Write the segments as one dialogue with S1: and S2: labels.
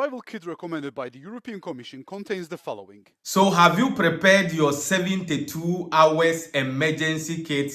S1: Survival kit recommended by the European Commission contains the following.
S2: So have you prepared your 72 hours emergency kit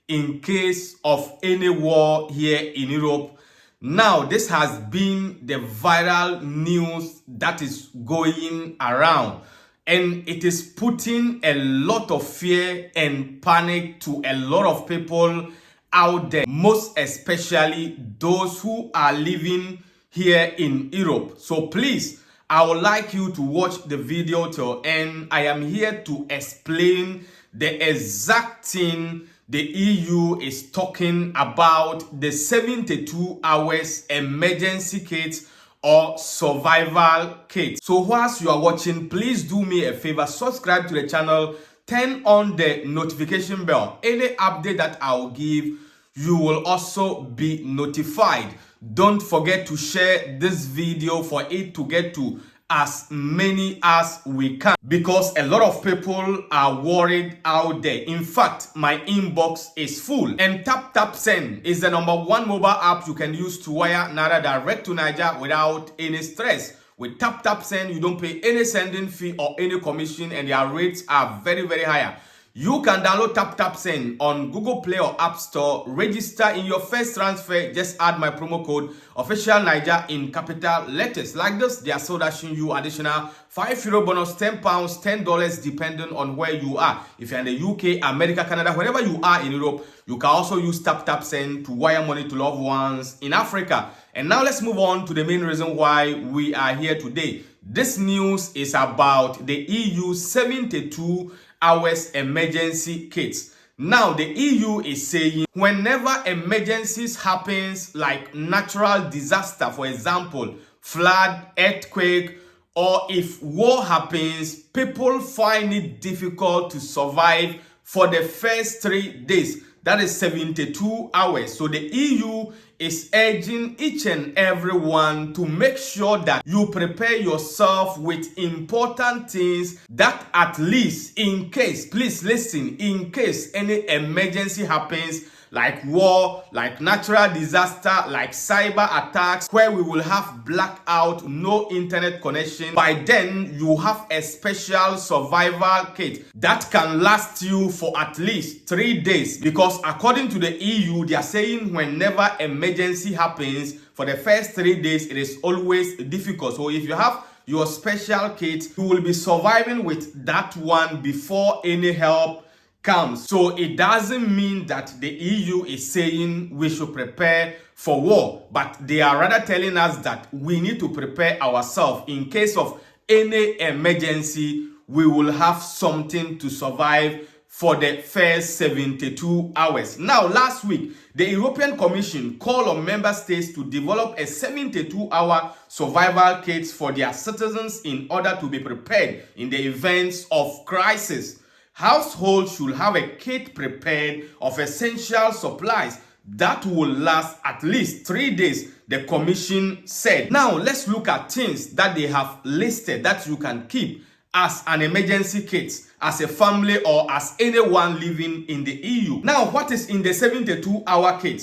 S2: in case of any war here in Europe? Now, this has been the viral news that is going around, and it is putting a lot of fear and panic to a lot of people out there, most especially those who are living here in Europe. So please, I would like you to watch the video till end. I am here to explain the exact thing the EU is talking about, the 72 hours emergency kit or survival kit. So whilst you are watching, please do me a favor, subscribe to the channel, turn on the notification bell. Any update that I'll give, you will also be notified. Don't forget to share this video for it to get to as many as we can, because a lot of people are worried out there. In fact, my inbox is full. And TapTapSend is the #1 mobile app you can use to wire Naira direct to Niger without any stress. With TapTapSend, you don't pay any sending fee or any commission, and their rates are very, very high. You can download TapTapSend on Google Play or App Store. Register in your first transfer. Just add my promo code Official Niger in capital letters. Like this, they are still dashing you additional €5 bonus, £10, $10 depending on where you are. If you're in the UK, America, Canada, wherever you are in Europe, you can also use TapTapSend to wire money to loved ones in Africa. And now let's move on to the main reason why we are here today. This news is about the EU 72 hours emergency kits. Now, the EU is saying whenever emergencies happens, like natural disaster, for example, flood, earthquake, or if war happens, people find it difficult to survive for the first 3 days. That is 72 hours. So the EU is urging each and everyone to make sure that you prepare yourself with important things that at least in case, please listen, in case any emergency happens, like war, like natural disaster, like cyber attacks, where we will have blackout, no internet connection. By then, you have a special survival kit that can last you for at least 3 days. Because according to the EU, they are saying whenever emergency happens, for the first 3 days, it is always difficult. So if you have your special kit, you will be surviving with that one before any help comes. So it doesn't mean that the EU is saying we should prepare for war, but they are rather telling us that we need to prepare ourselves. In case of any emergency, we will have something to survive for the first 72 hours. Now, last week, the European Commission called on member states to develop a 72-hour survival kit for their citizens in order to be prepared in the events of crisis. Households should have a kit prepared of essential supplies that will last at least 3 days, the Commission said. Now, let's look at things that they have listed that you can keep as an emergency kit, as a family or as anyone living in the EU. Now, what is in the 72-hour kit?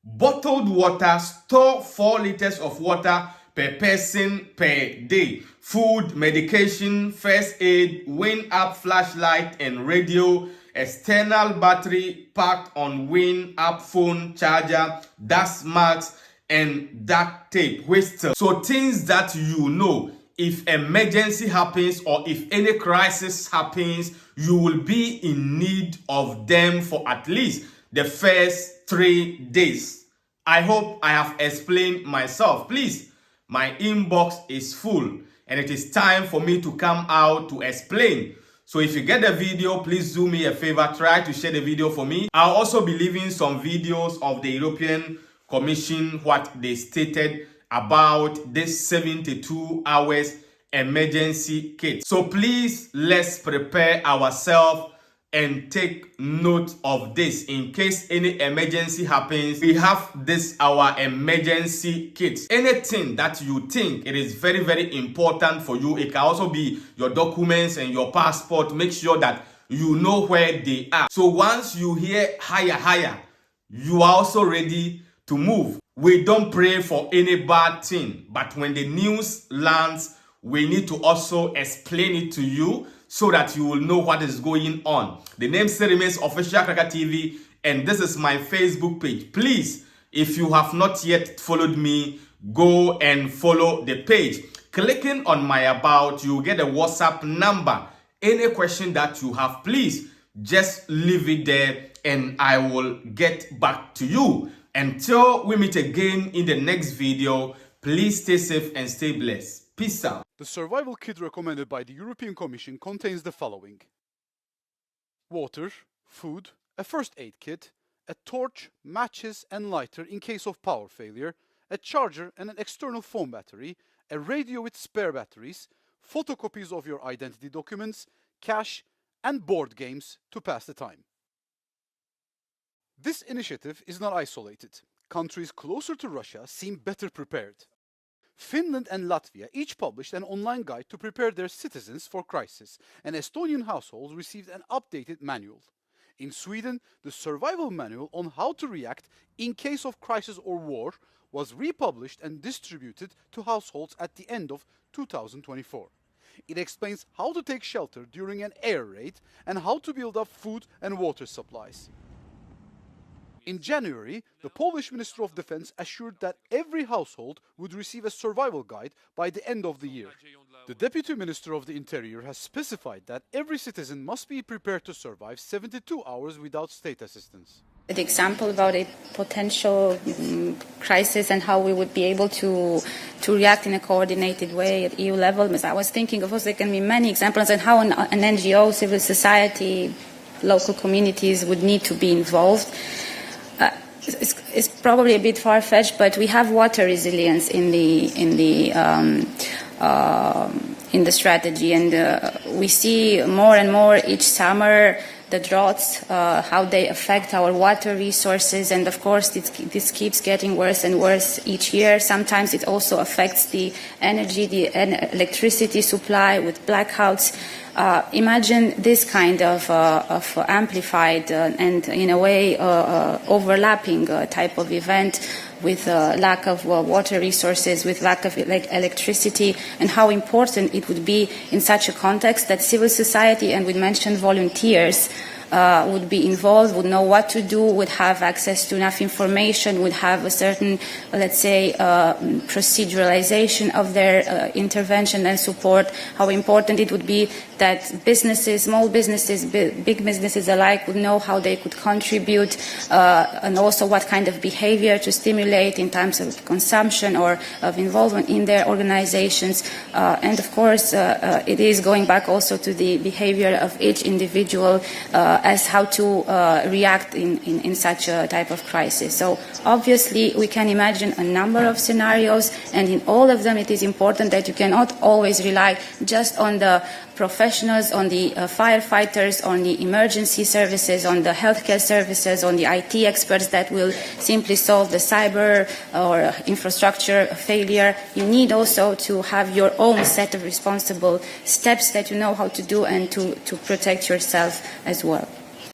S2: Bottled water. Store 4 liters of water per person per day. Food, medication, first aid, wind up flashlight and radio, external battery packed on wind up phone charger, dust masks, and duct tape, whistle. So things that you know, if emergency happens or if any crisis happens, you will be in need of them for at least the first 3 days. I hope I have explained myself. Please, my inbox is full, and it is time for me to come out to explain. So if you get the video, please do me a favor, try to share the video for me. I'll also be leaving some videos of the European Commission, what they stated about this 72 hours emergency kit. So please, let's prepare ourselves and take note of this. In case any emergency happens, we have this, our emergency kit. Anything that you think it is very, very important for you, it can also be your documents and your passport. Make sure that you know where they are. So once you hear higher, you are also ready to move. we don't pray for any bad thing, but when the news lands, we need to also explain it to you so that you will know what is going on. The name still remains Official Cracker TV, and this is my Facebook page. Please, if you have not yet followed me, go and follow the page. Clicking on my about, you get a WhatsApp number. Any question that you have, please just leave it there and I will get back to you. Until we meet again in the next video, please stay safe and stay blessed. Peace out.
S1: The survival kit recommended by the European Commission contains the following: water, food, a first aid kit, a torch, matches and lighter in case of power failure, a charger and an external phone battery, a radio with spare batteries, photocopies of your identity documents, cash, and board games to pass the time. This initiative is not isolated. Countries closer to Russia seem better prepared. Finland and Latvia each published an online guide to prepare their citizens for crisis, and Estonian households received an updated manual. In Sweden, the survival manual on how to react in case of crisis or war was republished and distributed to households at the end of 2024. It explains how to take shelter during an air raid and how to build up food and water supplies. In January, the Polish Minister of Defense assured that every household would receive a survival guide by the end of the year. The Deputy Minister of the Interior has specified that every citizen must be prepared to survive 72 hours without state assistance.
S3: The example about a potential crisis and how we would be able to react in a coordinated way at EU level. I was thinking, of course, there can be many examples on how an NGO, civil society, local communities would need to be involved. It's probably a bit far-fetched, but we have water resilience in the strategy, and we see more and more each summer the droughts, how they affect our water resources, and of course this keeps getting worse and worse each year. Sometimes it also affects the energy, the electricity supply with blackouts. Imagine this kind of amplified and in a way overlapping type of event with lack of water resources, with lack of electricity, and how important it would be in such a context that civil society, and we mentioned volunteers, would be involved, would know what to do, would have access to enough information, would have a certain, let's say, proceduralization of their intervention and support, how important it would be that businesses, small businesses, big businesses alike would know how they could contribute, and also what kind of behavior to stimulate in terms of consumption or of involvement in their organizations. And of course, it is going back also to the behavior of each individual as how to react in such a type of crisis. So obviously we can imagine a number of scenarios, and in all of them it is important that you cannot always rely just on the professionals, on the firefighters, on the emergency services, on the healthcare services, on the IT experts that will simply solve the cyber or infrastructure failure. You need also to have your own set of responsible steps that you know how to do and to protect yourself as well.